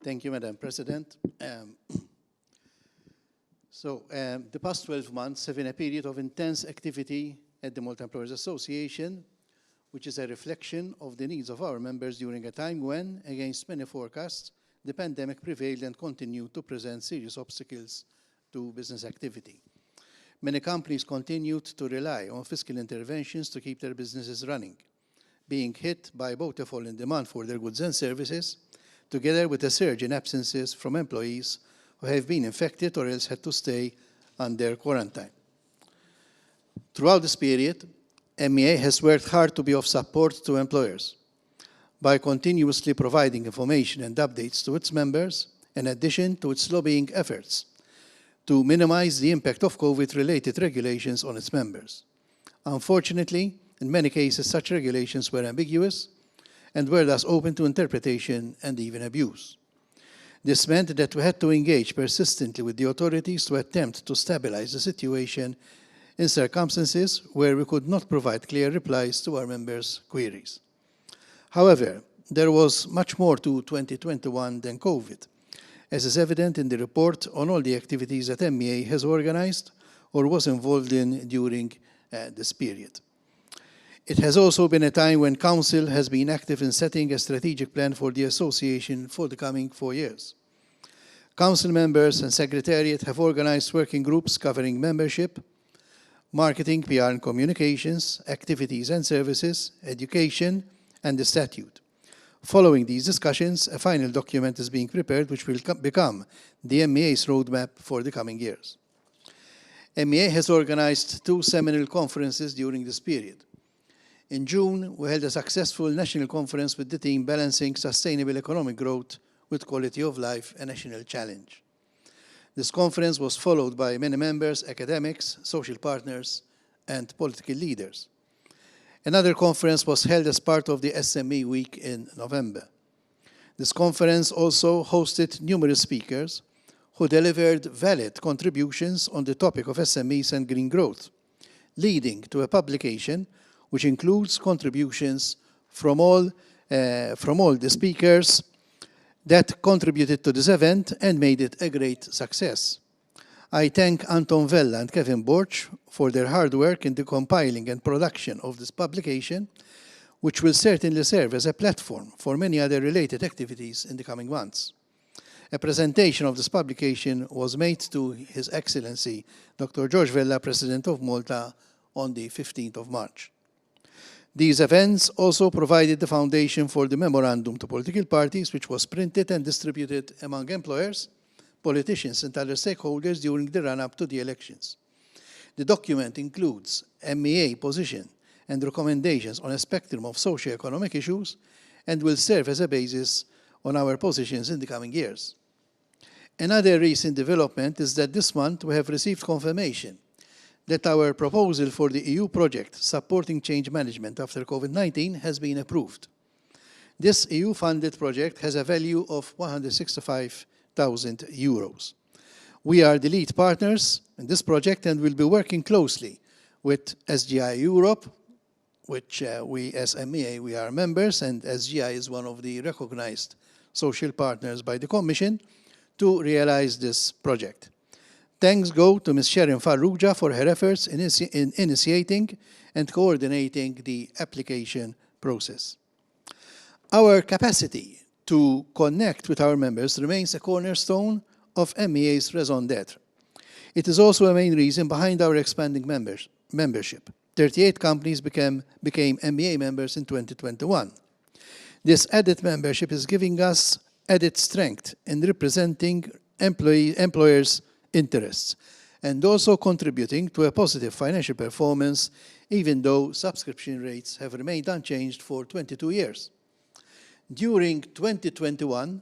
Thank you, Madam President. The past 12 months have been a period of intense activity at the Malta Employers Association, which is a reflection of the needs of our members during a time when, against many forecasts, the pandemic prevailed and continued to present serious obstacles to business activity. Many companies continued to rely on fiscal interventions to keep their businesses running, being hit by both a fall in demand for their goods and services, together with a surge in absences from employees who have been infected or else had to stay under quarantine. Throughout this period, MEA has worked hard to be of support to employers by continuously providing information and updates to its members, in addition to its lobbying efforts to minimize the impact of COVID-related regulations on its members. Unfortunately, in many cases, such regulations were ambiguous and were thus open to interpretation and even abuse. This meant that we had to engage persistently with the authorities to attempt to stabilize the situation in circumstances where we could not provide clear replies to our members' queries. However, there was much more to 2021 than COVID, as is evident in the report on all the activities that MEA has organized or was involved in during this period. It has also been a time when Council has been active in setting a strategic plan for the Association for the coming 4 years. Council members and Secretariat have organized working groups covering membership, marketing, PR and communications, activities and services, education, and the statute. Following these discussions, a final document is being prepared which will become the MEA's roadmap for the coming years. MEA has organized 2 seminal conferences during this period. In June, we held a successful national conference with the theme Balancing Sustainable Economic Growth with Quality of Life, a National Challenge. This conference was followed by many members, academics, social partners, and political leaders. Another conference was held as part of the SME Week in November. This conference also hosted numerous speakers who delivered valid contributions on the topic of SMEs and green growth, leading to a publication which includes contributions from all the speakers that contributed to this event and made it a great success. I thank Anton Vella and Kevin Borch for their hard work in the compiling and production of this publication, which will certainly serve as a platform for many other related activities in the coming months. A presentation of this publication was made to His Excellency Dr. George Vella, President of Malta, on the 15th of March. These events also provided the foundation for the memorandum to political parties, which was printed and distributed among employers, politicians and other stakeholders during the run-up to the elections. The document includes MEA position and recommendations on a spectrum of socio-economic issues and will serve as a basis on our positions in the coming years. Another recent development is that this month we have received confirmation that our proposal for the EU project supporting change management after COVID-19 has been approved. This EU-funded project has a value of €165,000. We are the lead partners in this project and will be working closely with SGI Europe, which we as MEA, we are members, and SGI is one of the recognized social partners by the Commission to realize this project. Thanks go to Ms. Sharon Farrugia for her efforts in initiating and coordinating the application process. Our capacity to connect with our members remains a cornerstone of MEA's raison d'être. It is also a main reason behind our expanding membership. 38 companies became MEA members in 2021. This added membership is giving us added strength in representing employers' interests and also contributing to a positive financial performance, even though subscription rates have remained unchanged for 22 years. During 2021,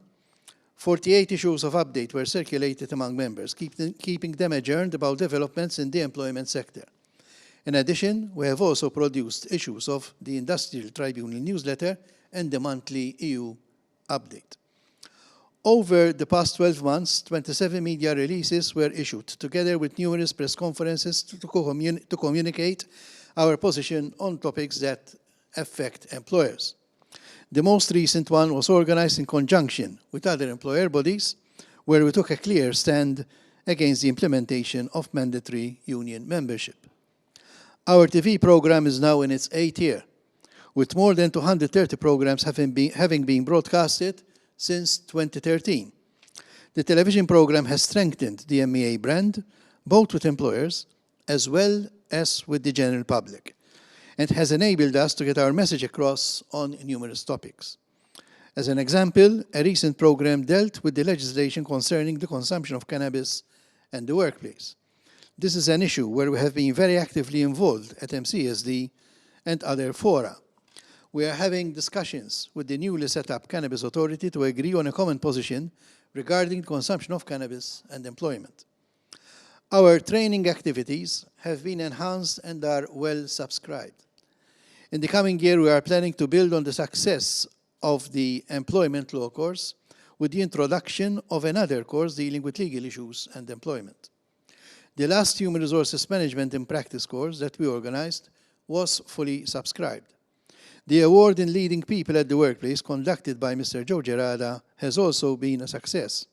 48 issues of update were circulated among members, keeping them adjourned about developments in the employment sector. In addition, we have also produced issues of the Industrial Tribunal newsletter and the monthly EU update. Over the past 12 months, 27 media releases were issued, together with numerous press conferences to communicate our position on topics that affect employers. The most recent one was organized in conjunction with other employer bodies, where we took a clear stand against the implementation of mandatory union membership. Our TV program is now in its 8th year, with more than 230 programs having been broadcasted since 2013. The television program has strengthened the MEA brand, both with employers as well as with the general public, and has enabled us to get our message across on numerous topics. As an example, a recent program dealt with the legislation concerning the consumption of cannabis and the workplace. This is an issue where we have been very actively involved at MCSD and other fora. We are having discussions with the newly set up Cannabis Authority to agree on a common position regarding the consumption of cannabis and employment. Our training activities have been enhanced and are well subscribed. In the coming year, we are planning to build on the success of the employment law course with the introduction of another course dealing with legal issues and employment. The last Human Resources Management in Practice course that we organized was fully subscribed. The award in leading people at the workplace conducted by Mr. Joe Gerada has also been a success.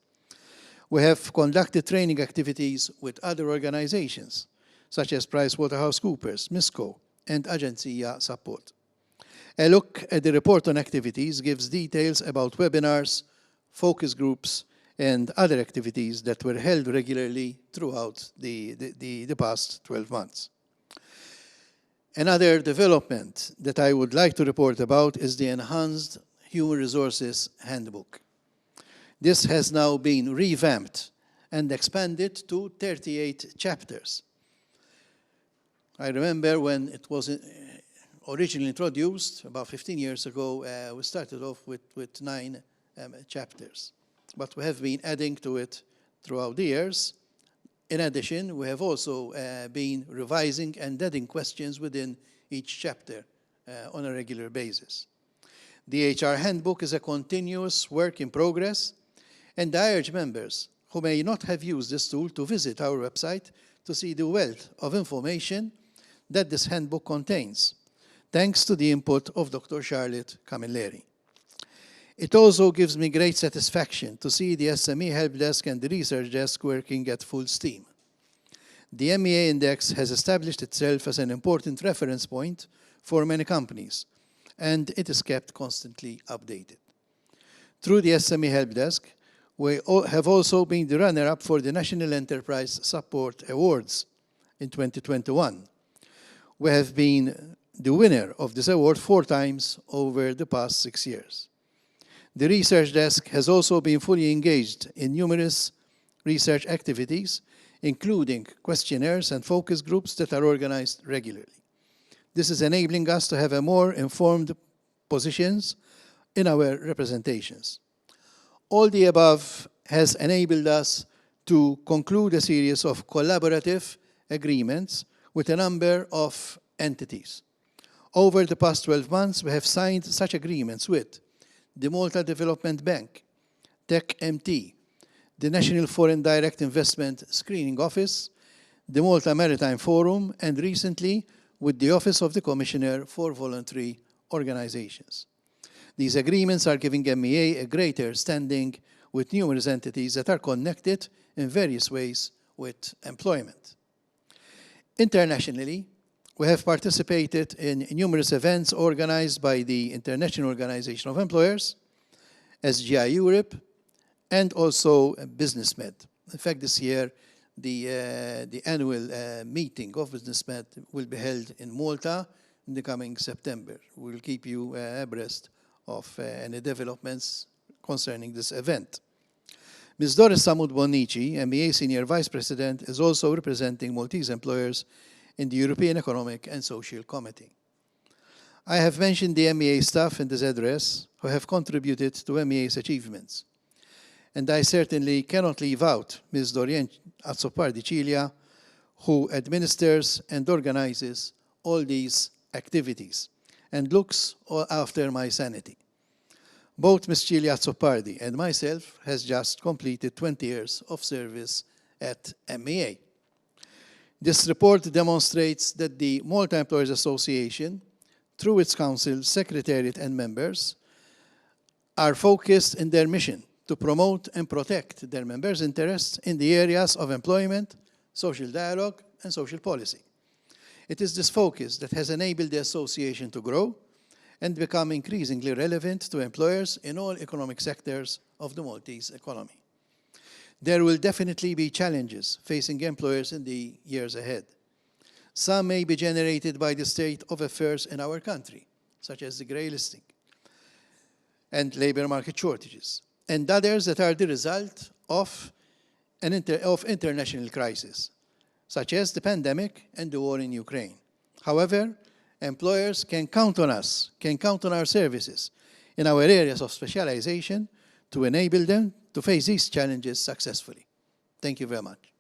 We have conducted training activities with other organizations, such as PricewaterhouseCoopers, MISCO, and Agencia Support. A look at the report on activities gives details about webinars, focus groups, and other activities that were held regularly throughout the past 12 months. Another development that I would like to report about is the enhanced Human Resources Handbook. This has now been revamped and expanded to 38 chapters. I remember when it was originally introduced, about 15 years ago, we started off with 9 chapters. But we have been adding to it throughout the years. In addition, we have also been revising and adding questions within each chapter on a regular basis. The HR Handbook is a continuous work in progress, and I urge members who may not have used this tool to visit our website to see the wealth of information that this handbook contains, thanks to the input of Dr. Charlotte Camilleri. It also gives me great satisfaction to see the SME Help Desk and the Research Desk working at full steam. The MEA Index has established itself as an important reference point for many companies, and it is kept constantly updated. Through the SME Help Desk, we have also been the runner-up for the National Enterprise Support Awards in 2021. We have been the winner of this award 4 times over the past 6 years. The Research Desk has also been fully engaged in numerous research activities, including questionnaires and focus groups that are organized regularly. This is enabling us to have a more informed positions in our representations. All the above has enabled us to conclude a series of collaborative agreements with a number of entities. Over the past 12 months, we have signed such agreements with the Malta Development Bank, TechMT, the National Foreign Direct Investment Screening Office, the Malta Maritime Forum, and recently with the Office of the Commissioner for Voluntary Organizations. These agreements are giving MEA a greater standing with numerous entities that are connected in various ways with employment. Internationally, we have participated in numerous events organized by the International Organization of Employers, SGI Europe, and also BusinessMed. In fact, this year, the annual meeting of BusinessMed will be held in Malta in the coming September. We will keep you abreast of any developments concerning this event. Ms. Doris Samud Bonnici, MEA Senior Vice President, is also representing Maltese employers in the European Economic and Social Committee. I have mentioned the MEA staff in this address who have contributed to MEA's achievements. And I certainly cannot leave out Ms. Dorien Azzopardi Cilia, who administers and organizes all these activities and looks after my sanity. Both Ms. Cilia Azzopardi and myself has just completed 20 years of service at MEA. This report demonstrates that the Malta Employers Association, through its council, secretariat, and members, are focused in their mission to promote and protect their members' interests in the areas of employment, social dialogue, and social policy. It is this focus that has enabled the association to grow and become increasingly relevant to employers in all economic sectors of the Maltese economy. There will definitely be challenges facing employers in the years ahead. Some may be generated by the state of affairs in our country, such as the grey listing and labour market shortages, and others that are the result of international crisis, such as the pandemic and the war in Ukraine. However, employers can count on us, can count on our services in our areas of specialization to enable them to face these challenges successfully. Thank you very much.